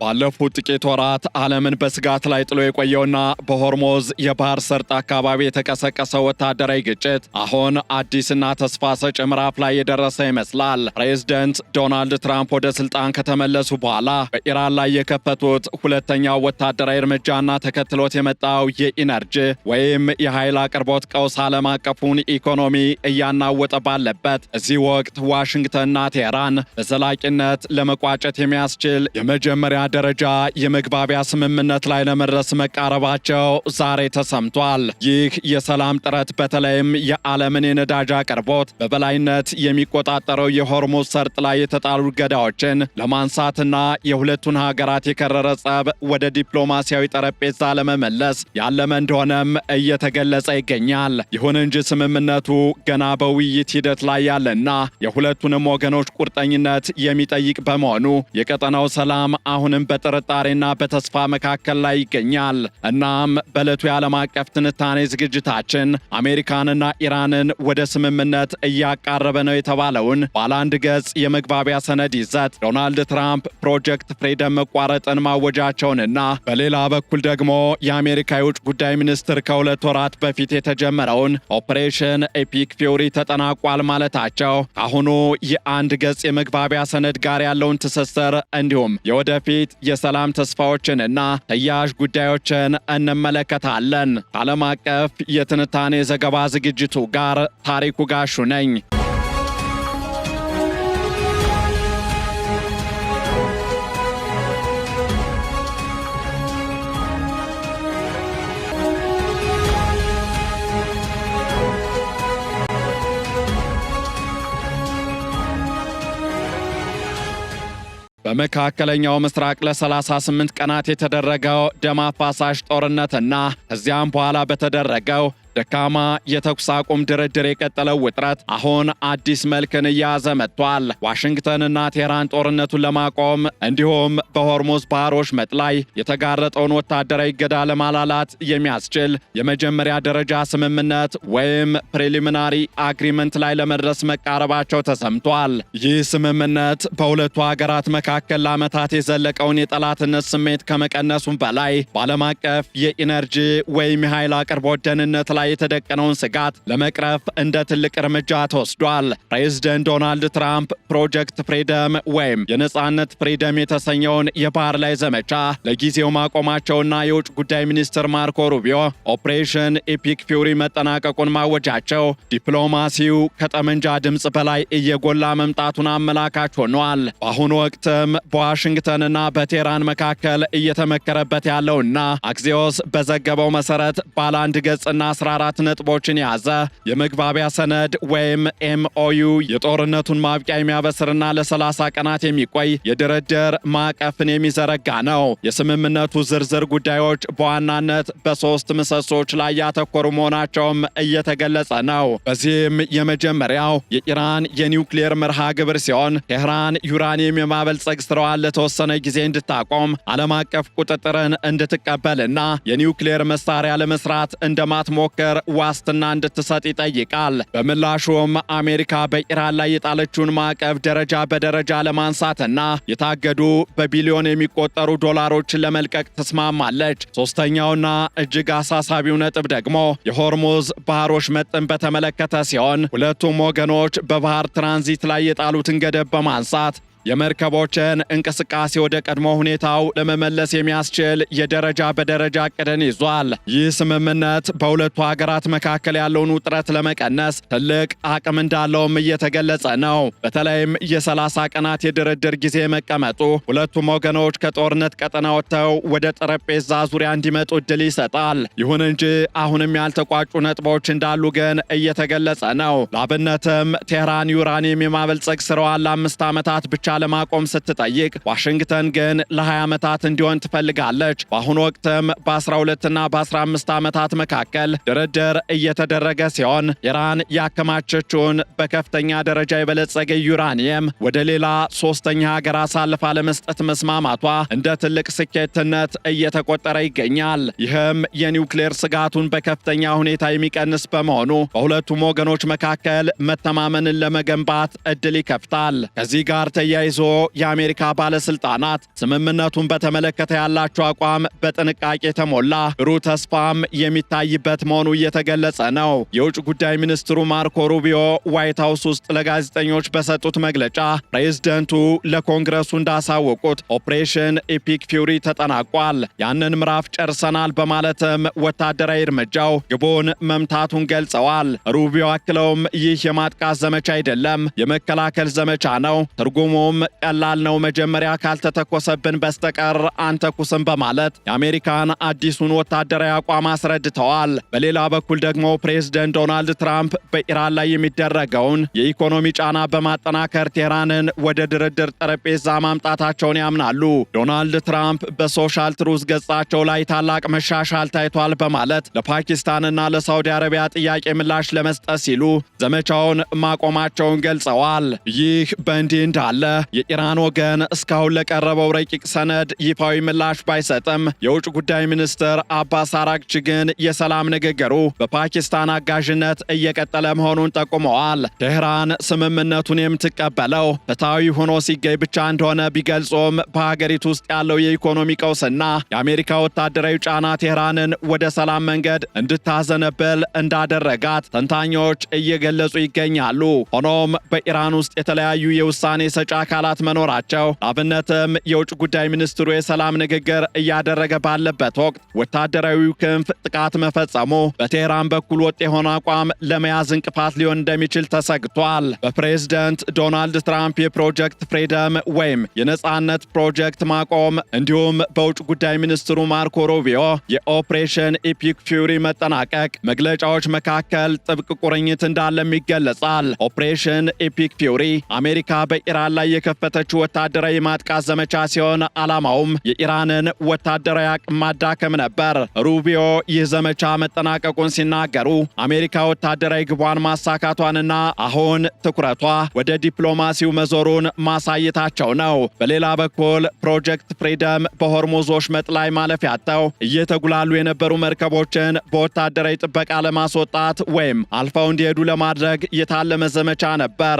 ባለፉት ጥቂት ወራት ዓለምን በስጋት ላይ ጥሎ የቆየውና በሆርሙዝ የባህር ሰርጥ አካባቢ የተቀሰቀሰው ወታደራዊ ግጭት አሁን አዲስና ተስፋ ሰጪ ምዕራፍ ላይ የደረሰ ይመስላል። ፕሬዝዳንት ዶናልድ ትራምፕ ወደ ስልጣን ከተመለሱ በኋላ በኢራን ላይ የከፈቱት ሁለተኛው ወታደራዊ እርምጃና ተከትሎት የመጣው የኢነርጂ ወይም የኃይል አቅርቦት ቀውስ ዓለም አቀፉን ኢኮኖሚ እያናወጠ ባለበት እዚህ ወቅት ዋሽንግተንና ቴህራን በዘላቂነት ለመቋጨት የሚያስችል የመጀመሪያ ደረጃ የመግባቢያ ስምምነት ላይ ለመድረስ መቃረባቸው ዛሬ ተሰምቷል። ይህ የሰላም ጥረት በተለይም የዓለምን የነዳጅ አቅርቦት በበላይነት የሚቆጣጠረው የሆርሙዝ ሰርጥ ላይ የተጣሉ እገዳዎችን ለማንሳትና የሁለቱን ሀገራት የከረረ ጸብ ወደ ዲፕሎማሲያዊ ጠረጴዛ ለመመለስ ያለመ እንደሆነም እየተገለጸ ይገኛል። ይሁን እንጂ ስምምነቱ ገና በውይይት ሂደት ላይ ያለና የሁለቱንም ወገኖች ቁርጠኝነት የሚጠይቅ በመሆኑ የቀጠናው ሰላም አሁንም በጥርጣሬና በተስፋ መካከል ላይ ይገኛል። እናም በዕለቱ የዓለም አቀፍ ትንታኔ ዝግጅታችን አሜሪካንና ኢራንን ወደ ስምምነት እያቃረበ ነው የተባለውን ባለ አንድ ገጽ የመግባቢያ ሰነድ ይዘት፣ ዶናልድ ትራምፕ ፕሮጀክት ፍሪደም መቋረጥን ማወጃቸውንና በሌላ በኩል ደግሞ የአሜሪካ የውጭ ጉዳይ ሚኒስትር ከሁለት ወራት በፊት የተጀመረውን ኦፕሬሽን ኤፒክ ፊውሪ ተጠናቋል ማለታቸው ከአሁኑ የአንድ ገጽ የመግባቢያ ሰነድ ጋር ያለውን ትስስር እንዲሁም የወደፊት የሰላም ተስፋዎችንና ተያያዥ ጉዳዮችን እንመለከታለን። ዓለም አቀፍ የትንታኔ ዘገባ ዝግጅቱ ጋር ታሪኩ ጋሹ ነኝ። በመካከለኛው ምስራቅ ለ38 ቀናት የተደረገው ደም አፋሳሽ ጦርነትና ከዚያም በኋላ በተደረገው ደካማ የተኩስ አቁም ድርድር የቀጠለው ውጥረት አሁን አዲስ መልክን እየያዘ መጥቷል። ዋሽንግተንና ቴህራን ጦርነቱን ለማቆም እንዲሁም በሆርሙዝ ባህር ወሽመጥ ላይ የተጋረጠውን ወታደራዊ እገዳ ለማላላት የሚያስችል የመጀመሪያ ደረጃ ስምምነት ወይም ፕሪሊሚናሪ አግሪመንት ላይ ለመድረስ መቃረባቸው ተሰምቷል። ይህ ስምምነት በሁለቱ ሀገራት መካከል ለዓመታት የዘለቀውን የጠላትነት ስሜት ከመቀነሱም በላይ በዓለም አቀፍ የኢነርጂ ወይም የኃይል አቅርቦት ደህንነት ላይ የተደቀነውን ስጋት ለመቅረፍ እንደ ትልቅ እርምጃ ተወስዷል። ፕሬዝዳንት ዶናልድ ትራምፕ ፕሮጀክት ፍሪደም ወይም የነጻነት ፍሪደም የተሰኘውን የባህር ላይ ዘመቻ ለጊዜው ማቆማቸውና የውጭ ጉዳይ ሚኒስትር ማርኮ ሩቢዮ ኦፕሬሽን ኤፒክ ፊውሪ መጠናቀቁን ማወጃቸው ዲፕሎማሲው ከጠመንጃ ድምፅ በላይ እየጎላ መምጣቱን አመላካች ሆኗል። በአሁኑ ወቅትም በዋሽንግተንና በቴህራን መካከል እየተመከረበት ያለውና አክሲዮስ በዘገበው መሰረት ባለ አንድ ገጽና 14 ነጥቦችን የያዘ የመግባቢያ ሰነድ ወይም ኤምኦዩ የጦርነቱን ማብቂያ የሚያበስርና ለ30 ቀናት የሚቆይ የድርድር ማዕቀፍን የሚዘረጋ ነው። የስምምነቱ ዝርዝር ጉዳዮች በዋናነት በሶስት ምሰሶች ላይ ያተኮሩ መሆናቸውም እየተገለጸ ነው። በዚህም የመጀመሪያው የኢራን የኒውክሌር መርሃ ግብር ሲሆን ቴህራን ዩራኒየም የማበልጸግ ስራዋን ለተወሰነ ጊዜ እንድታቆም፣ ዓለም አቀፍ ቁጥጥርን እንድትቀበልና የኒውክሌር መሳሪያ ለመስራት እንደማትሞክር ዋስትና እንድትሰጥ ይጠይቃል። በምላሹም አሜሪካ በኢራን ላይ የጣለችውን ማዕቀብ ደረጃ በደረጃ ለማንሳትና የታገዱ በቢሊዮን የሚቆጠሩ ዶላሮችን ለመልቀቅ ተስማማለች። ሶስተኛውና እጅግ አሳሳቢው ነጥብ ደግሞ የሆርሙዝ ባህር ወሽመጥን በተመለከተ ሲሆን ሁለቱም ወገኖች በባህር ትራንዚት ላይ የጣሉትን ገደብ በማንሳት የመርከቦችን እንቅስቃሴ ወደ ቀድሞ ሁኔታው ለመመለስ የሚያስችል የደረጃ በደረጃ ዕቅድን ይዟል። ይህ ስምምነት በሁለቱ ሀገራት መካከል ያለውን ውጥረት ለመቀነስ ትልቅ አቅም እንዳለውም እየተገለጸ ነው። በተለይም የ30 ቀናት የድርድር ጊዜ መቀመጡ ሁለቱም ወገኖች ከጦርነት ቀጠና ወጥተው ወደ ጠረጴዛ ዙሪያ እንዲመጡ እድል ይሰጣል። ይሁን እንጂ አሁንም ያልተቋጩ ነጥቦች እንዳሉ ግን እየተገለጸ ነው። ለአብነትም ቴህራን ዩራኒየም የማበልጸግ ስራዋን ለ5 ዓመታት ብቻ ለማቆም ስትጠይቅ ዋሽንግተን ግን ለ20 ዓመታት እንዲሆን ትፈልጋለች። በአሁኑ ወቅትም በ12 እና በ15 ዓመታት መካከል ድርድር እየተደረገ ሲሆን ኢራን ያከማቸችውን በከፍተኛ ደረጃ የበለጸገ ዩራኒየም ወደ ሌላ ሶስተኛ ሀገር አሳልፋ ለመስጠት መስማማቷ እንደ ትልቅ ስኬትነት እየተቆጠረ ይገኛል። ይህም የኒውክሌር ስጋቱን በከፍተኛ ሁኔታ የሚቀንስ በመሆኑ በሁለቱም ወገኖች መካከል መተማመንን ለመገንባት እድል ይከፍታል። ከዚህ ጋር ተያይዞ ተያይዞ የአሜሪካ ባለስልጣናት ስምምነቱን በተመለከተ ያላቸው አቋም በጥንቃቄ የተሞላ ብሩህ ተስፋም የሚታይበት መሆኑ እየተገለጸ ነው። የውጭ ጉዳይ ሚኒስትሩ ማርኮ ሩቢዮ ዋይት ሃውስ ውስጥ ለጋዜጠኞች በሰጡት መግለጫ ፕሬዝደንቱ ለኮንግረሱ እንዳሳወቁት ኦፕሬሽን ኢፒክ ፊውሪ ተጠናቋል፣ ያንን ምዕራፍ ጨርሰናል በማለትም ወታደራዊ እርምጃው ግቡን መምታቱን ገልጸዋል። ሩቢዮ አክለውም ይህ የማጥቃት ዘመቻ አይደለም፣ የመከላከል ዘመቻ ነው። ትርጉሙም ቀላል ነው፣ መጀመሪያ ካልተተኮሰብን በስተቀር አንተኩስም በማለት የአሜሪካን አዲሱን ወታደራዊ አቋም አስረድተዋል። በሌላ በኩል ደግሞ ፕሬዝደንት ዶናልድ ትራምፕ በኢራን ላይ የሚደረገውን የኢኮኖሚ ጫና በማጠናከር ቴህራንን ወደ ድርድር ጠረጴዛ ማምጣታቸውን ያምናሉ። ዶናልድ ትራምፕ በሶሻል ትሩዝ ገጻቸው ላይ ታላቅ መሻሻል ታይቷል በማለት ለፓኪስታንና ለሳውዲ አረቢያ ጥያቄ ምላሽ ለመስጠት ሲሉ ዘመቻውን ማቆማቸውን ገልጸዋል። ይህ በእንዲህ እንዳለ የኢራን ወገን እስካሁን ለቀረበው ረቂቅ ሰነድ ይፋዊ ምላሽ ባይሰጥም የውጭ ጉዳይ ሚኒስትር አባስ አራግቺ ግን የሰላም ንግግሩ በፓኪስታን አጋዥነት እየቀጠለ መሆኑን ጠቁመዋል። ቴህራን ስምምነቱን የምትቀበለው ፍትሐዊ ሆኖ ሲገኝ ብቻ እንደሆነ ቢገልጾም በሀገሪቱ ውስጥ ያለው የኢኮኖሚ ቀውስና የአሜሪካ ወታደራዊ ጫና ቴህራንን ወደ ሰላም መንገድ እንድታዘነብል እንዳደረጋት ተንታኞች እየገለጹ ይገኛሉ። ሆኖም በኢራን ውስጥ የተለያዩ የውሳኔ ሰጪ አካላት መኖራቸው፣ ላብነትም የውጭ ጉዳይ ሚኒስትሩ የሰላም ንግግር እያደረገ ባለበት ወቅት ወታደራዊው ክንፍ ጥቃት መፈጸሙ በቴህራን በኩል ወጥ የሆነ አቋም ለመያዝ እንቅፋት ሊሆን እንደሚችል ተሰግቷል። በፕሬዝደንት ዶናልድ ትራምፕ የፕሮጀክት ፍሪደም ወይም የነጻነት ፕሮጀክት ማቆም እንዲሁም በውጭ ጉዳይ ሚኒስትሩ ማርኮ ሩቢዮ የኦፕሬሽን ኢፒክ ፊውሪ መጠናቀቅ መግለጫዎች መካከል ጥብቅ ቁርኝት እንዳለም ይገለጻል። ኦፕሬሽን ኢፒክ ፊውሪ አሜሪካ በኢራን ላይ የከፈተችው ወታደራዊ ማጥቃት ዘመቻ ሲሆን ዓላማውም የኢራንን ወታደራዊ አቅም ማዳከም ነበር። ሩቢዮ ይህ ዘመቻ መጠናቀቁን ሲናገሩ አሜሪካ ወታደራዊ ግቧን ማሳካቷንና አሁን ትኩረቷ ወደ ዲፕሎማሲው መዞሩን ማሳየታቸው ነው። በሌላ በኩል ፕሮጀክት ፍሪደም በሆርሙዝ ወሽመጥ ላይ ማለፊያ አጥተው እየተጉላሉ የነበሩ መርከቦችን በወታደራዊ ጥበቃ ለማስወጣት ወይም አልፈው እንዲሄዱ ለማድረግ የታለመ ዘመቻ ነበር።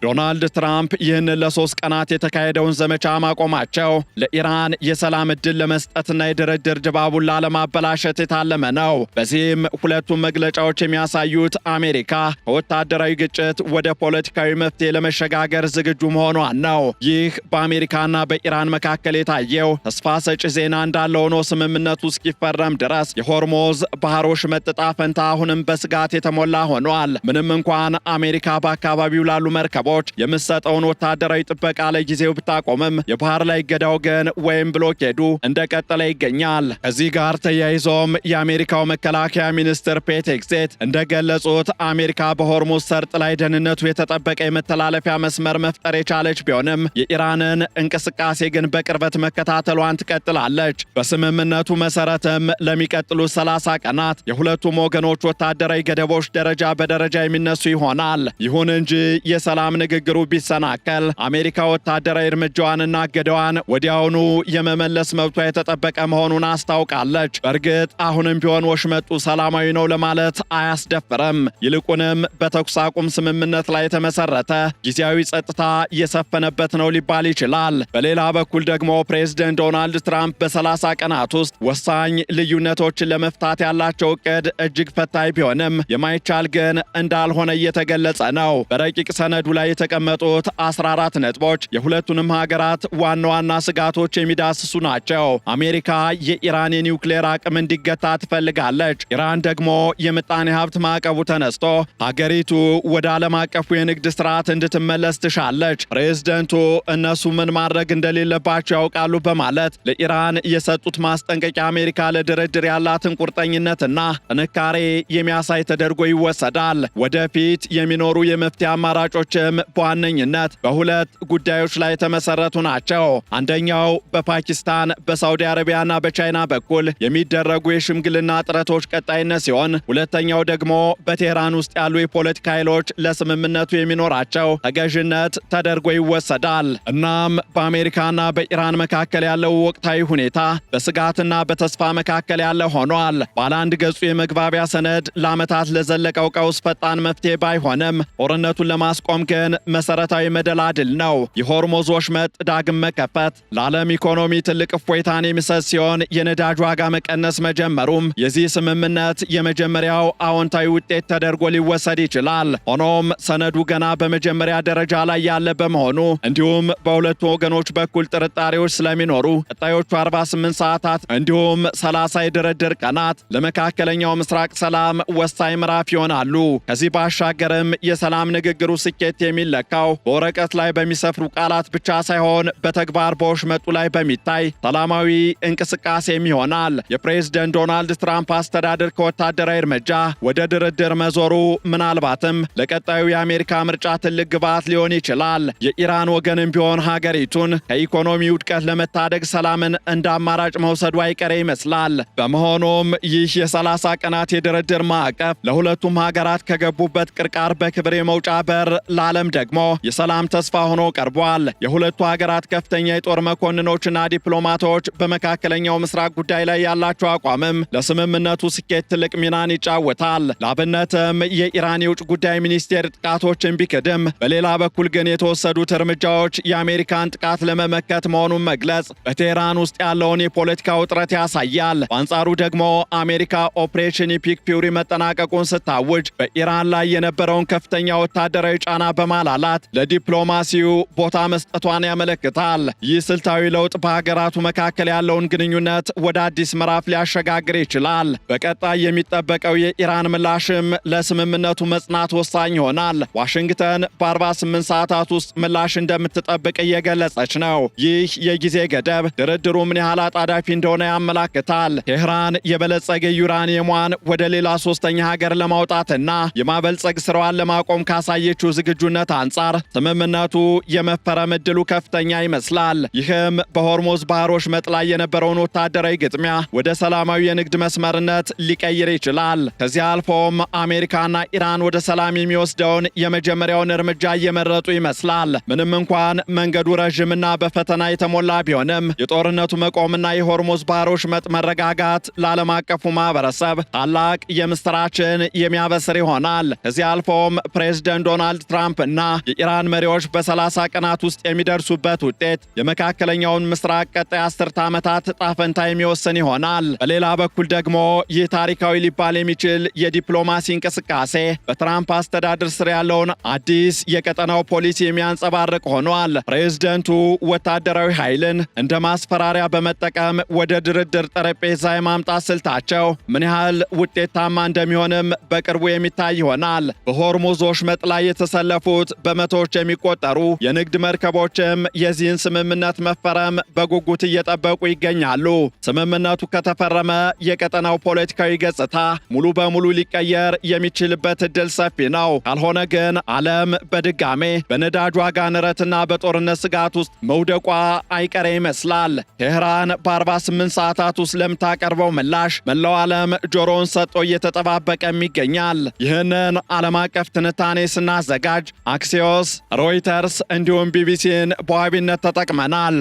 ዶናልድ ትራምፕ ይህንን ለ3 ቀናት የተካሄደውን ዘመቻ ማቆማቸው ለኢራን የሰላም ዕድል ለመስጠትና የድርድር ድባቡን ላለማበላሸት የታለመ ነው። በዚህም ሁለቱም መግለጫዎች የሚያሳዩት አሜሪካ ከወታደራዊ ግጭት ወደ ፖለቲካዊ መፍትሄ ለመሸጋገር ዝግጁ መሆኗን ነው። ይህ በአሜሪካና በኢራን መካከል የታየው ተስፋ ሰጪ ዜና እንዳለ ሆኖ ስምምነቱ እስኪፈረም ድረስ የሆርሙዝ ባህር ወሽመጥ ዕጣ ፈንታ አሁንም በስጋት የተሞላ ሆኗል። ምንም እንኳን አሜሪካ በአካባቢው ላሉ መርከቦች የምትሰጠውን ወታደራዊ ጥበቃ ለጊዜው ብታቆምም የባህር ላይ እገዳው ግን ወይም ብሎኬዱ እንደቀጠለ ይገኛል። ከዚህ ጋር ተያይዞም የአሜሪካው መከላከያ ሚኒስትር ፔት ሄግሴት እንደገለጹት አሜሪካ በሆርሙዝ ሰርጥ ላይ ደህንነቱ የተጠበቀ የመተላለፊያ መስመር መፍጠር የቻለች ቢሆንም የኢራንን እንቅስቃሴ ግን በቅርበት መከታተሏን ትቀጥላለች። በስምምነቱ መሰረትም ለሚቀጥሉት 30 ቀናት የሁለቱም ወገኖች ወታደራዊ ገደቦች ደረጃ በደረጃ የሚነሱ ይሆናል። ይሁን እንጂ የሰላም ንግግሩ ቢሰናከል አሜሪካ ወታደራዊ እርምጃዋንና እገዳዋን ወዲያውኑ የመመለስ መብቷ የተጠበቀ መሆኑን አስታውቃለች። በእርግጥ አሁንም ቢሆን ወሽመጡ ሰላማዊ ነው ለማለት አያስደፍርም። ይልቁንም በተኩስ አቁም ስምምነት ላይ የተመሰረተ ጊዜያዊ ጸጥታ የሰፈነበት ነው ሊባል ይችላል። በሌላ በኩል ደግሞ ፕሬዝደንት ዶናልድ ትራምፕ በ30 ቀናት ውስጥ ወሳኝ ልዩነቶችን ለመፍታት ያላቸው እቅድ እጅግ ፈታኝ ቢሆንም የማይቻል ግን እንዳልሆነ እየተገለጸ ነው። በረቂቅ ሰነዱ ላይ የተቀመጡት 14 ነጥቦች የሁለቱንም ሀገራት ዋና ዋና ስጋቶች የሚዳስሱ ናቸው። አሜሪካ የኢራን የኒውክሌር አቅም እንዲገታ ትፈልጋለች። ኢራን ደግሞ የምጣኔ ሀብት ማዕቀቡ ተነስቶ ሀገሪቱ ወደ ዓለም አቀፉ የንግድ ስርዓት እንድትመለስ ትሻለች። ፕሬዝደንቱ እነሱ ምን ማድረግ እንደሌለባቸው ያውቃሉ በማለት ለኢራን የሰጡት ማስጠንቀቂያ አሜሪካ ለድርድር ያላትን ቁርጠኝነትና ጥንካሬ የሚያሳይ ተደርጎ ይወሰዳል። ወደፊት የሚኖሩ የመፍትሄ አማራጮችም ቢሆንም በዋነኝነት በሁለት ጉዳዮች ላይ የተመሰረቱ ናቸው። አንደኛው በፓኪስታን በሳውዲ አረቢያና በቻይና በኩል የሚደረጉ የሽምግልና ጥረቶች ቀጣይነት ሲሆን፣ ሁለተኛው ደግሞ በቴህራን ውስጥ ያሉ የፖለቲካ ኃይሎች ለስምምነቱ የሚኖራቸው ተገዥነት ተደርጎ ይወሰዳል። እናም በአሜሪካና በኢራን መካከል ያለው ወቅታዊ ሁኔታ በስጋትና በተስፋ መካከል ያለ ሆኗል። ባለ አንድ ገጹ የመግባቢያ ሰነድ ለዓመታት ለዘለቀው ቀውስ ፈጣን መፍትሄ ባይሆንም ጦርነቱን ለማስቆም ግን መሰረታዊ መደላድል ነው። የሆርሙዝ ወሽመጥ ዳግም መከፈት ለዓለም ኢኮኖሚ ትልቅ እፎይታን የሚሰጥ ሲሆን የነዳጅ ዋጋ መቀነስ መጀመሩም የዚህ ስምምነት የመጀመሪያው አዎንታዊ ውጤት ተደርጎ ሊወሰድ ይችላል። ሆኖም ሰነዱ ገና በመጀመሪያ ደረጃ ላይ ያለ በመሆኑ እንዲሁም በሁለቱ ወገኖች በኩል ጥርጣሬዎች ስለሚኖሩ ቀጣዮቹ 48 ሰዓታት እንዲሁም 30 የድርድር ቀናት ለመካከለኛው ምስራቅ ሰላም ወሳኝ ምዕራፍ ይሆናሉ። ከዚህ ባሻገርም የሰላም ንግግሩ ስኬት የሚለካው በወረቀት ላይ በሚሰፍሩ ቃላት ብቻ ሳይሆን በተግባር በወሽመጡ ላይ በሚታይ ሰላማዊ እንቅስቃሴም ይሆናል። የፕሬዝደንት ዶናልድ ትራምፕ አስተዳደር ከወታደራዊ እርምጃ ወደ ድርድር መዞሩ ምናልባትም ለቀጣዩ የአሜሪካ ምርጫ ትልቅ ግብዓት ሊሆን ይችላል። የኢራን ወገንም ቢሆን ሀገሪቱን ከኢኮኖሚ ውድቀት ለመታደግ ሰላምን እንደ አማራጭ መውሰዱ አይቀሬ ይመስላል። በመሆኑም ይህ የ30 ቀናት የድርድር ማዕቀፍ ለሁለቱም ሀገራት ከገቡበት ቅርቃር በክብር የመውጫ በር፣ ለዓለም ደግሞ የሰላም ተስፋ ሆኖ ቀርቧል። የሁለቱ ሀገራት ከፍተኛ የጦር መኮንኖችና ዲፕሎማቶች በመካከለኛው ምስራቅ ጉዳይ ላይ ያላቸው አቋምም ለስምምነቱ ስኬት ትልቅ ሚናን ይጫወታል። ለአብነትም የኢራን የውጭ ጉዳይ ሚኒስቴር ጥቃቶችን ቢክድም በሌላ በኩል ግን የተወሰዱት እርምጃዎች የአሜሪካን ጥቃት ለመመከት መሆኑን መግለጽ በቴህራን ውስጥ ያለውን የፖለቲካ ውጥረት ያሳያል። በአንጻሩ ደግሞ አሜሪካ ኦፕሬሽን ኢፒክ ፊውሪ መጠናቀቁን ስታውጅ በኢራን ላይ የነበረውን ከፍተኛ ወታደራዊ ጫና በማላላት ለዲፕሎማሲው ቦታ መስጠቷን ያመለክታል። ይህ ስልታዊ ለውጥ በሀገራቱ መካከል ያለውን ግንኙነት ወደ አዲስ ምዕራፍ ሊያሸጋግር ይችላል። በቀጣይ የሚጠበቀው የኢራን ምላሽም ለስምምነቱ መጽናት ወሳኝ ይሆናል። ዋሽንግተን በ48 ሰዓታት ውስጥ ምላሽ እንደምትጠብቅ እየገለጸች ነው። ይህ የጊዜ ገደብ ድርድሩ ምን ያህል አጣዳፊ እንደሆነ ያመላክታል። ቴህራን የበለጸገ ዩራኒየሟን ወደ ሌላ ሶስተኛ ሀገር ለማውጣትና የማበልጸግ ስራዋን ለማቆም ካሳየችው ዝግጁነት አንጻር ስምምነቱ የመፈረም ዕድሉ ከፍተኛ ይመስላል። ይህም በሆርሙዝ ባህር ወሽመጥ ላይ የነበረውን ወታደራዊ ግጥሚያ ወደ ሰላማዊ የንግድ መስመርነት ሊቀይር ይችላል። ከዚህ አልፎም አሜሪካና ኢራን ወደ ሰላም የሚወስደውን የመጀመሪያውን እርምጃ እየመረጡ ይመስላል። ምንም እንኳን መንገዱ ረዥምና በፈተና የተሞላ ቢሆንም የጦርነቱ መቆምና የሆርሙዝ ባህር ወሽመጥ መረጋጋት ለዓለም አቀፉ ማህበረሰብ ታላቅ የምስራችን የሚያበስር ይሆናል። ከዚህ አልፎም ፕሬዝደንት ዶናልድ ትራምፕ እና የኢራን መሪዎች በ30 ቀናት ውስጥ የሚደርሱበት ውጤት የመካከለኛውን ምስራቅ ቀጣይ 10 ዓመታት ጣፈንታ የሚወስን ይሆናል። በሌላ በኩል ደግሞ ይህ ታሪካዊ ሊባል የሚችል የዲፕሎማሲ እንቅስቃሴ በትራምፕ አስተዳደር ስር ያለውን አዲስ የቀጠናው ፖሊሲ የሚያንጸባርቅ ሆኗል። ፕሬዝደንቱ ወታደራዊ ኃይልን እንደ ማስፈራሪያ በመጠቀም ወደ ድርድር ጠረጴዛ የማምጣት ስልታቸው ምን ያህል ውጤታማ እንደሚሆንም በቅርቡ የሚታይ ይሆናል። በሆርሙዝ ወሽመጥ ላይ የተሰለፉት በመቶዎች የሚቆጠሩ የንግድ መርከቦችም የዚህን ስምምነት መፈረም በጉጉት እየጠበቁ ይገኛሉ። ስምምነቱ ከተፈረመ የቀጠናው ፖለቲካዊ ገጽታ ሙሉ በሙሉ ሊቀየር የሚችልበት ዕድል ሰፊ ነው። ካልሆነ ግን ዓለም በድጋሜ በነዳጅ ዋጋ ንረትና በጦርነት ስጋት ውስጥ መውደቋ አይቀሬ ይመስላል። ቴህራን በ48 ሰዓታት ውስጥ ለምታቀርበው ምላሽ መላው ዓለም ጆሮውን ሰጥቶ እየተጠባበቀም ይገኛል። ይህንን ዓለም አቀፍ ትንታኔ ስናዘጋጅ አክሲዮስ፣ ሮይተርስ እንዲሁም ቢቢሲን በዋቢነት ተጠቅመናል።